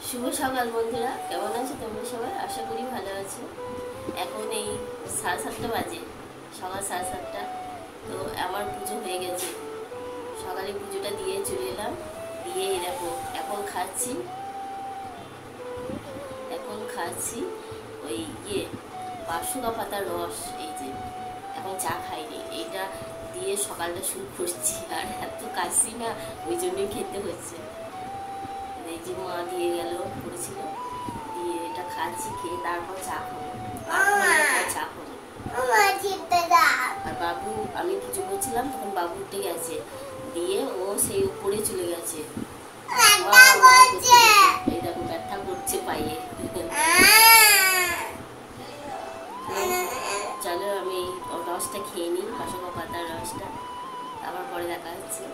শুভ সকাল বন্ধুরা, কেমন আছো তোমরা সবাই? আশা করি ভালো আছো। এখন এই 7:30 বাজে, সকাল 7:30। তো আমার পুজো হয়ে গেছে, সকালে পুজোটা দিয়ে চলে এলাম। দিয়ে দেখো এখন খাচ্ছি ওই বাসুকা পাতার রস। এই যে এখন চা খাইনি, এইটা দিয়ে সকালটা শুরু করছি। আর এত কাশি না, ওই জন্যই খেতে হচ্ছে। এই যে মা দিয়ে গেল করেছিল, দিয়ে এটা খাচ্ছি, খেয়ে তারপর চা খাবো। আর বাবু, আমি পুজো করছিলাম তখন বাবু উঠে গেছে, দিয়ে ও সেই উপরে চলে গেছে। এই দেখো ব্যথা করছে পায়ে। চলো আমি রসটা খেয়ে নিই, বাসকা পাতার রসটা, আবার পরে দেখা যাচ্ছে।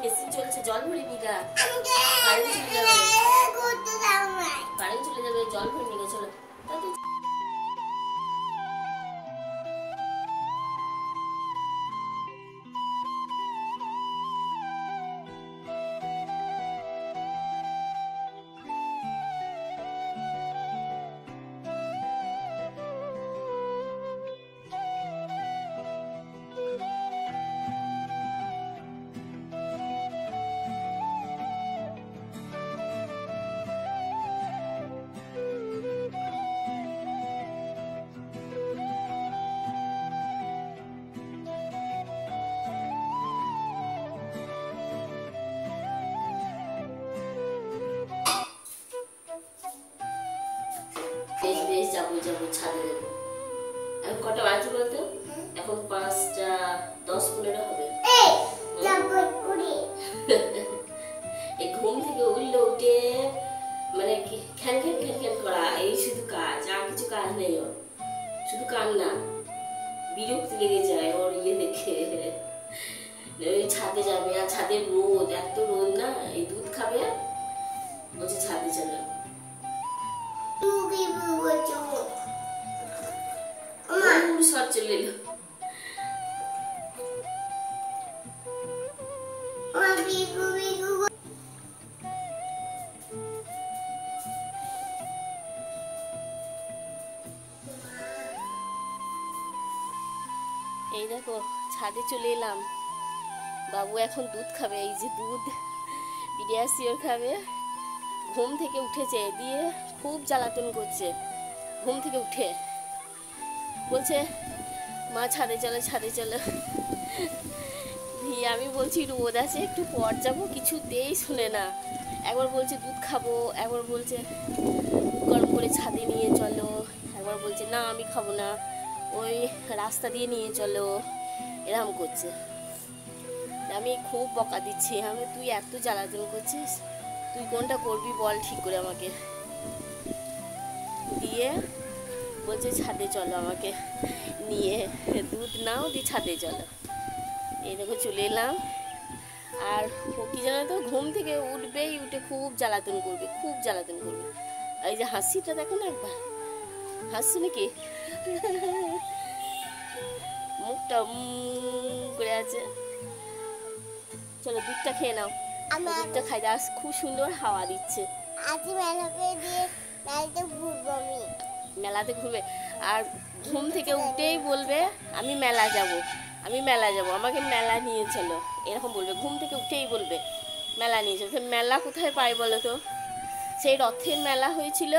মেশিন চলছে, জল ভরিনি গা, কারেন্ট চলে যাবে, জল ভরিনি গা। চলো যাবো ছাদে যাবো। এখন কটা বাজে বলতো? এখন 5:10-15 হবে। এই ঘুম থেকে উঠে মানে খ্যান খ্যান খ্যান খ্যান করা, এই শুধু কাজ, আর কিছু কাজ নেই ওর, শুধু কান্না। বিরক্তি লেগে যায় ওর দেখে। ওই ছাদে যাবে, আর ছাদের রোদ, এত রোদ না, এই দুধ খাবে, বলছে ছাদে চলে। সব চলে এলো। এই দেখো ছাদে চলে এলাম, বাবু এখন দুধ খাবে। এই যে দুধ, পিডিয়াশিওর খাবে, ঘুম থেকে উঠেছে, দিয়ে খুব জ্বালাতন করছে। ঘুম থেকে উঠে বলছে মা ছাদে চলো, ছাদে চলো। দিয়ে আমি বলছি রোদ আছে, একটু পর যাবো, কিছুতেই শুনে না। একবার বলছে দুধ খাবো, একবার বলছে গরম করে ছাদে নিয়ে চলো, একবার বলছে না আমি খাবো না, ওই রাস্তা দিয়ে নিয়ে চলো, এরকম করছে। আমি খুব বকা দিচ্ছি, আমি তুই এত জ্বালাতন করছিস, তুই কোনটা করবি বল ঠিক করে আমাকে। দিয়ে বলছে ছাদে চলো, আমাকে নিয়ে দুধ নাও, দিয়ে ছাদে চলো। এই দেখো চলে এলাম। আর ও কি জানো তো, ঘুম থেকে উঠবেই, উঠে খুব জ্বালাতন করবে, খুব জ্বালাতন করবে। এই যে হাসিটা দেখো না, একবার হাসছি নাকি, মুখটা করে আছে। চলো দুধটা খেয়ে নাও, দুধটা খাই, আজ খুব সুন্দর হাওয়া দিচ্ছে। মেলাতে ঘুরবে, আর ঘুম থেকে উঠেই বলবে আমি মেলা যাব, আমি মেলা যাব, আমাকে মেলা নিয়ে চলো, এরকম বলবে। ঘুম থেকে উঠেই বলবে মেলা নিয়ে চলো। মেলা কোথায় পাই বলো তো? সেই রথের মেলা হয়েছিল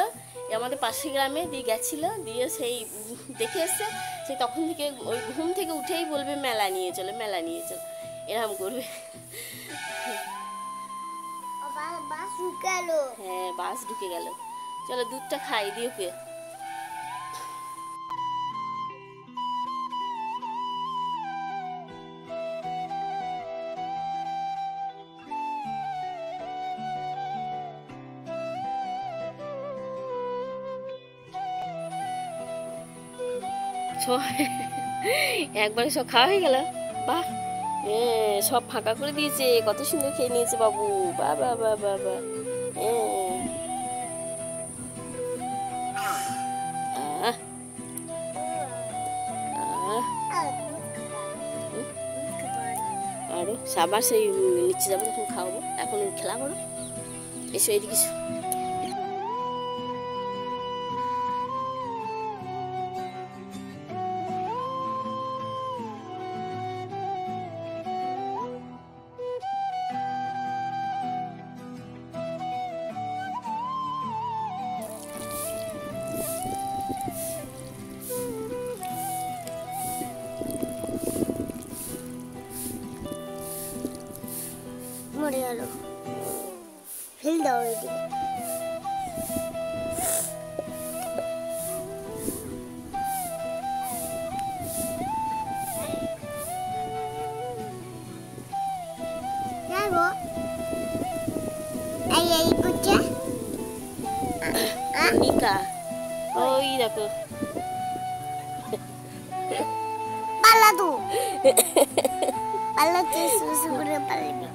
আমাদের পাশের গ্রামে, দিয়ে গেছিলো, দিয়ে সেই দেখে এসছে, সেই তখন থেকে ওই ঘুম থেকে উঠেই বলবে মেলা নিয়ে চলো, মেলা নিয়ে চলো, এরকম করবে। হ্যাঁ বাস ঢুকে গেল। চলো দুধটা খাই দিয়ে ওকে। একবারে সব খাওয়া হয়ে গেল, বাহ। সব ফাঁকা করে দিয়েছে, কত সুন্দর খেয়ে নিয়েছে বাবু, বা বা বা বা বা। আরো আবার সেই নিচে যাবো, তখন খাওয়াবো, এখন খেলা করো, এসো এদিকে। মরে গেল, ফেল দাও এদিকে। নিকা ওই দেখো পালা তো পালাতে সুসু করে পালাবি।